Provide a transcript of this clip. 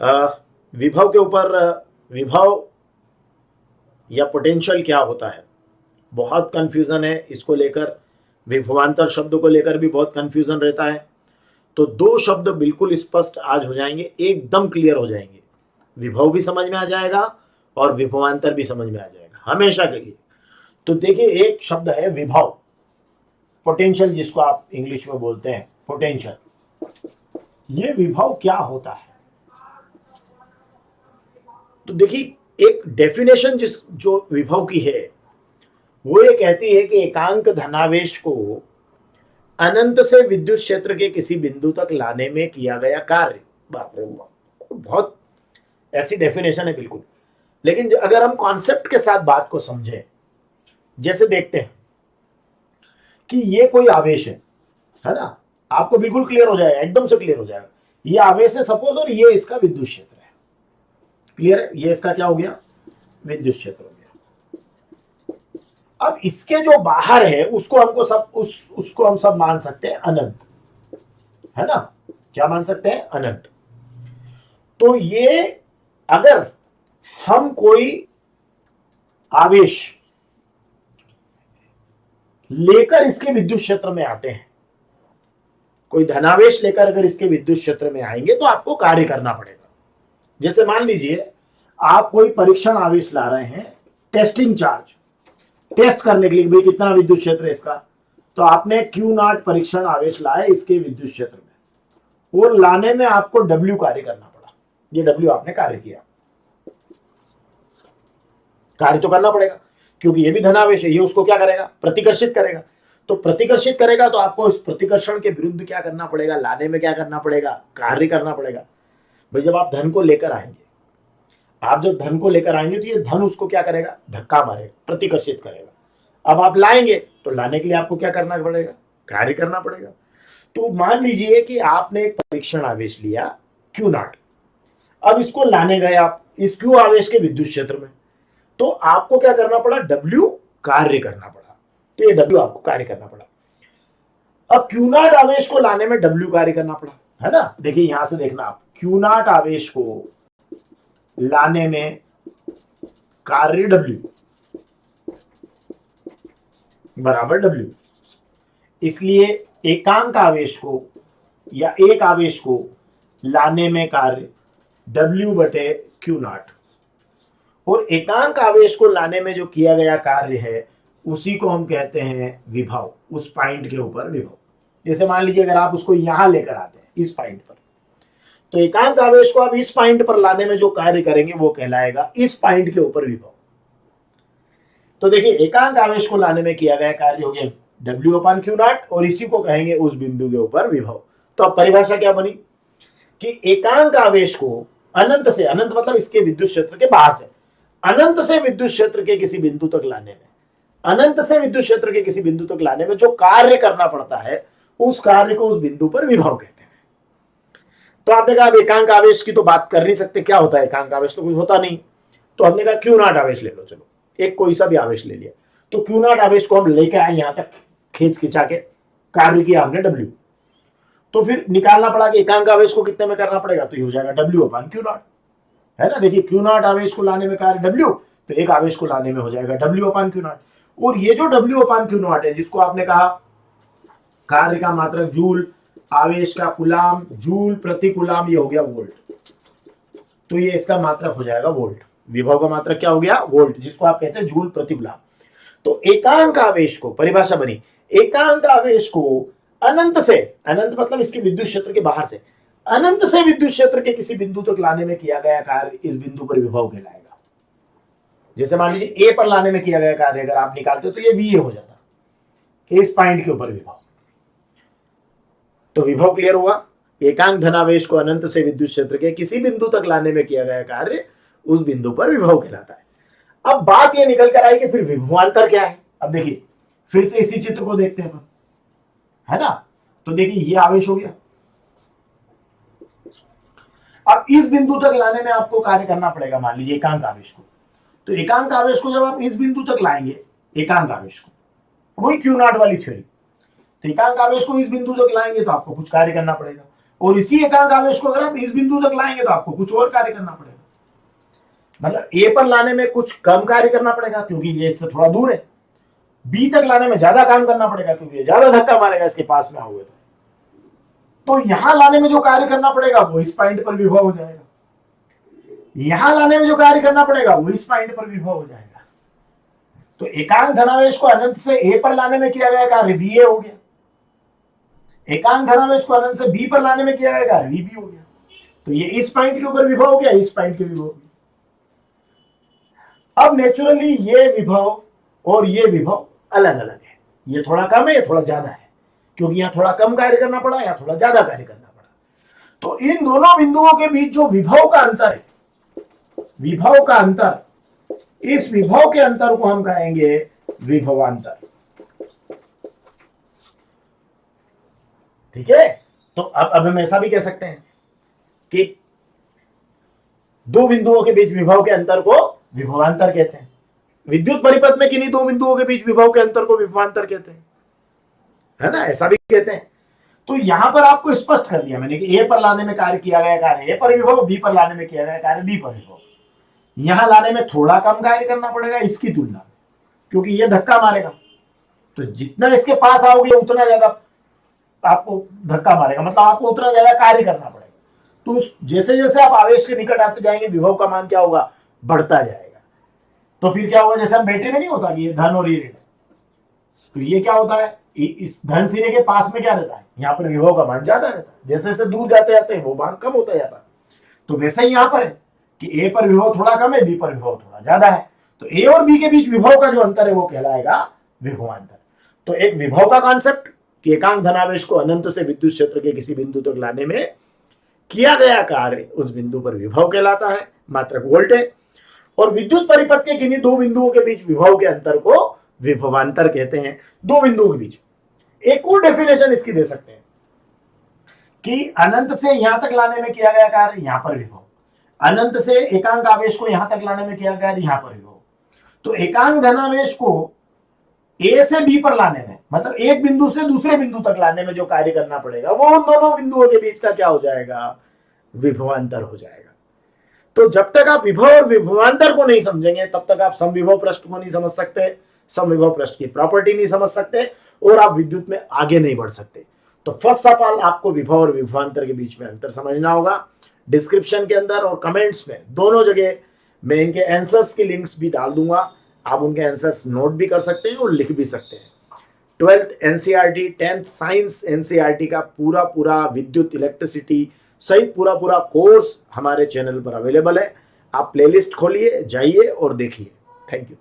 विभव के ऊपर विभव या पोटेंशियल क्या होता है, बहुत कंफ्यूजन है इसको लेकर। विभवांतर शब्द को लेकर भी बहुत कंफ्यूजन रहता है। तो दो शब्द बिल्कुल स्पष्ट आज हो जाएंगे, एकदम क्लियर हो जाएंगे। विभव भी समझ में आ जाएगा और विभवांतर भी समझ में आ जाएगा हमेशा के लिए। तो देखिए, एक शब्द है विभव, पोटेंशियल जिसको आप इंग्लिश में बोलते हैं पोटेंशियल। ये विभव क्या होता है? तो देखिए, एक डेफिनेशन जो विभव की है वो ये कहती है कि एकांक धनावेश को अनंत से विद्युत क्षेत्र के किसी बिंदु तक लाने में किया गया कार्य। बाप रे बाप, बहुत ऐसी डेफिनेशन है बिल्कुल। लेकिन अगर हम कॉन्सेप्ट के साथ बात को समझें, जैसे देखते हैं कि ये कोई आवेश है ना, आपको बिल्कुल क्लियर हो जाएगा, एकदम से क्लियर हो जाएगा। ये आवेश है सपोज, और ये इसका विद्युत क्षेत्र है। क्लियर है? ये इसका क्या हो गया? विद्युत क्षेत्र हो गया। अब इसके जो बाहर है उसको हमको सब उसको हम सब मान सकते हैं अनंत, है ना? क्या मान सकते हैं? अनंत। तो ये अगर हम कोई आवेश लेकर इसके विद्युत क्षेत्र में आते हैं, कोई धनावेश लेकर अगर इसके विद्युत क्षेत्र में आएंगे तो आपको कार्य करना पड़ेगा। जैसे मान लीजिए आप कोई परीक्षण आवेश ला रहे हैं, टेस्टिंग चार्ज, टेस्ट करने के लिए भाई कितना विद्युत क्षेत्र है इसका। तो आपने Q0 परीक्षण आवेश लाए इसके विद्युत क्षेत्र में, और लाने में आपको W कार्य करना पड़ा। ये W आपने कार्य किया, कार्य तो करना पड़ेगा क्योंकि ये भी धनावेश है। ये उसको क्या करेगा? प्रतिकर्षित करेगा। तो प्रतिकर्षित करेगा तो आपको इस प्रतिकर्षण के विरुद्ध क्या करना पड़ेगा? लाने में क्या करना पड़ेगा? कार्य करना पड़ेगा। भाई जब आप धन को लेकर आएंगे, आप जब धन को लेकर आएंगे तो ये धन उसको क्या करेगा? धक्का मारेगा, प्रतिकर्षित करेगा। अब आप लाएंगे तो लाने के लिए आपको क्या करना पड़ेगा? कार्य करना पड़ेगा। तो मान लीजिए कि आपने एक परीक्षण आवेश लिया Q0, अब इसको लाने गए आप इस Q आवेश के विद्युत क्षेत्र में, तो आपको क्या करना पड़ा? W कार्य करना पड़ा। तो ये W आपको कार्य करना पड़ा। अब Q0 आवेश को लाने में W कार्य करना पड़ा, है ना? देखिए यहां से देखना आप, Q0 आवेश को लाने में कार्य W बराबर W। इसलिए एकांक आवेश को या एक आवेश को लाने में कार्य W बटे Q0, और एकांक आवेश को लाने में जो किया गया कार्य है उसी को हम कहते हैं विभव, उस पॉइंट के ऊपर विभव। जैसे मान लीजिए अगर आप उसको यहां लेकर आते हैं इस पॉइंट पर, तो एकांक आवेश को आप इस पॉइंट पर लाने में जो कार्य करेंगे वो कहलाएगा इस पॉइंट के ऊपर विभव। तो देखिए, एकांक आवेश को लाने में किया गया कार्य हो गया W/Q0, और इसी को कहेंगे उस बिंदु के ऊपर विभव। तो अब परिभाषा क्या बनी कि एकांक आवेश को अनंत से, अनंत मतलब इसके विद्युत क्षेत्र के बाहर से, अनंत से विद्युत क्षेत्र के किसी बिंदु तक लाने में, अनंत से विद्युत क्षेत्र के किसी बिंदु तक लाने में जो कार्य करना पड़ता है उस कार्य को उस बिंदु पर विभव कहते हैं। तो आपने कहा एकांक आवेश की तो बात कर नहीं सकते, क्या होता है एकांक आवेश? तो कुछ होता नहीं। तो हमने कहा Q0 आवेश ले लो, चलो एक कोई सा भी आवेश ले लिया। तो Q0 आवेश को हम लेके आए यहां तक, खींच खिंचा के कार्य किया हमने W। तो फिर निकालना पड़ा कि एकांक आवेश को कितने में करना पड़ेगा, तो ये हो जाएगा W/Q0, है ना? देखिए Q0 आवेश को लाने में कार्य W, तो एक आवेश को लाने में हो जाएगा W/Q0। और ये जो W/Q0 है, जिसको आपने कहा कार्य का मात्रक जूल, आवेश का कुलाम, जूल प्रति कुलाम, ये हो गया वोल्ट। तो ये इसका मात्रक हो जाएगा वोल्ट। विभव का मात्रक क्या हो गया? वोल्ट, जिसको आप कहते हैं जूल प्रति कुलाम। तो एकांक आवेश को, परिभाषा बनी, एकांक आवेश को अनंत से, अनंत मतलब इसके विद्युत क्षेत्र के बाहर से, अनंत से विद्युत क्षेत्र के किसी बिंदु तक लाने में किया गया कार्य इस बिंदु पर विभव कहलाएगा। जैसे मान लीजिए A पर लाने में किया गया कार्य अगर आप निकालते हो तो ये VA हो जाता, इस पॉइंट के ऊपर विभव। तो विभव क्लियर हुआ? एकांक धनावेश को अनंत से विद्युत क्षेत्र के किसी बिंदु तक लाने में किया गया कार्य उस बिंदु पर विभव कहलाता है। अब बात यह निकल कर आई कि फिर विभवांतर क्या है। अब देखिए फिर से इसी चित्र को देखते हैं, है ना? तो देखिए ये आवेश हो गया, अब इस बिंदु तक लाने में आपको कार्य करना पड़ेगा, मान लीजिए एकांक आवेश को। तो एकांक आवेश को जब आप इस बिंदु तक लाएंगे, एकांक आवेश को, वही Q0 वाली थ्योरी, तो एकांक आवेश को इस बिंदु तक लाएंगे तो आपको कुछ कार्य करना पड़ेगा, और इसी एकांक आवेश को अगर आप इस बिंदु तक लाएंगे तो आपको कुछ और कार्य करना पड़ेगा, मतलब ए पर लाने में कुछ कम कार्य करना पड़ेगा क्योंकि ये इससे थोड़ा दूर है, बी तक लाने में ज्यादा काम करना पड़ेगा क्योंकि ये ज्यादा धक्का मारेगा इसके पास में आओगे तो यहां लाने में जो कार्य करना पड़ेगा वो इस पॉइंट पर विभव हो जाएगा, यहां लाने में जो कार्य करना पड़ेगा वो इस पॉइंट पर विभव हो जाएगा। तो एकांक धनावेश को अनंत से ए पर लाने में किया गया कार्य वी ए हो गया, एकांक धनावेश को अनंत से बी पर लाने में किया गया कार्य वी बी हो गया। तो ये इस पॉइंट के ऊपर विभव हो गया, इस पॉइंट के विभव हो गया। अब नेचुरली ये विभव और ये विभव अलग अलग है, ये थोड़ा कम है, ये थोड़ा ज्यादा है, क्योंकि यहां थोड़ा कम कार्य करना पड़ा, यहां थोड़ा ज्यादा कार्य करना पड़ा। तो इन दोनों बिंदुओं के बीच जो विभव का अंतर है, विभव का अंतर, इस विभव के अंतर को हम कहेंगे विभवांतर। ठीक है, तो अब हम ऐसा भी कह सकते हैं कि दो बिंदुओं के बीच विभव के अंतर को विभवांतर कहते हैं। विद्युत परिपथ में किन्हीं दो बिंदुओं के बीच विभव के अंतर को विभवांतर कहते हैं, है ना, ऐसा भी कहते हैं। तो यहां पर आपको स्पष्ट कर दिया मैंने कि ए पर लाने में कार्य किया गया कार्य ए पर विभव, बी पर लाने में किया गया कार्य बी पर विभव। यहां लाने में थोड़ा कम कार्य करना पड़ेगा इसकी तुलना में, क्योंकि ये धक्का मारेगा, तो जितना इसके पास आओगे उतना ज्यादा आपको धक्का मारेगा, मतलब आपको उतना ज्यादा कार्य करना पड़ेगा। तो जैसे जैसे आप आवेश के निकट आते जाएंगे विभव का मान क्या होगा, बढ़ता जाएगा। तो फिर क्या होगा, जैसे हम बैटरी में नहीं होता कि ये धन और ये ऋण, तो ये क्या होता है, इस धन सिरे के पास में क्या रहता है, यहाँ पर विभव का मान ज्यादा रहता है, जैसे जैसे दूर जाते जाते वो मान कम होता जाता है। तो वैसा ही यहाँ पर है कि ए पर विभव थोड़ा कम है, बी पर विभव थोड़ा ज्यादा है, तो ए और बी के बीच विभव का जो अंतर है वो कहलाएगा विभवांतर। तो एक विभव का कॉन्सेप्ट कि एकांक धनावेश को अनंत से विद्युत क्षेत्र के किसी बिंदु तक लाने में किया गया कार्य उस बिंदु पर विभव कहलाता है, मात्रक वोल्ट है। और विद्युत परिपथ के किन्हीं दो बिंदुओं के बीच विभव के अंतर को विभवांतर कहते हैं, दो बिंदुओं के बीच। एक और डेफिनेशन इसकी दे सकते हैं कि अनंत से यहां तक लाने में किया गया कार्य यहां पर विभव, अनंत से एकांक आवेश को यहां तक लाने में किया गया यहां पर विभव। तो एकांक धनावेश को ए से बी पर लाने में, मतलब एक बिंदु से दूसरे बिंदु तक लाने में जो कार्य करना पड़ेगा वो उन दोनों बिंदुओं के बीच का क्या हो जाएगा, विभवांतर हो जाएगा। तो जब तक आप विभव और विभवांतर को नहीं समझेंगे तब तक आप समविभव पृष्ठ को नहीं समझ सकते, समविभव पृष्ठ की प्रॉपर्टी नहीं समझ सकते और आप विद्युत में आगे नहीं बढ़ सकते। तो फर्स्ट ऑफ ऑल आपको विभव और विभवांतर के बीच में अंतर समझना होगा। डिस्क्रिप्शन के अंदर और कमेंट्स में दोनों जगह मैं इनके आंसर्स की लिंक्स भी डाल दूंगा, आप उनके आंसर्स नोट भी कर सकते हैं और लिख भी सकते हैं। 12th NCERT, 10th science NCERT का पूरा विद्युत इलेक्ट्रिसिटी सहित पूरा कोर्स हमारे चैनल पर अवेलेबल है। आप प्लेलिस्ट खोलिए, जाइए और देखिए। Thank you.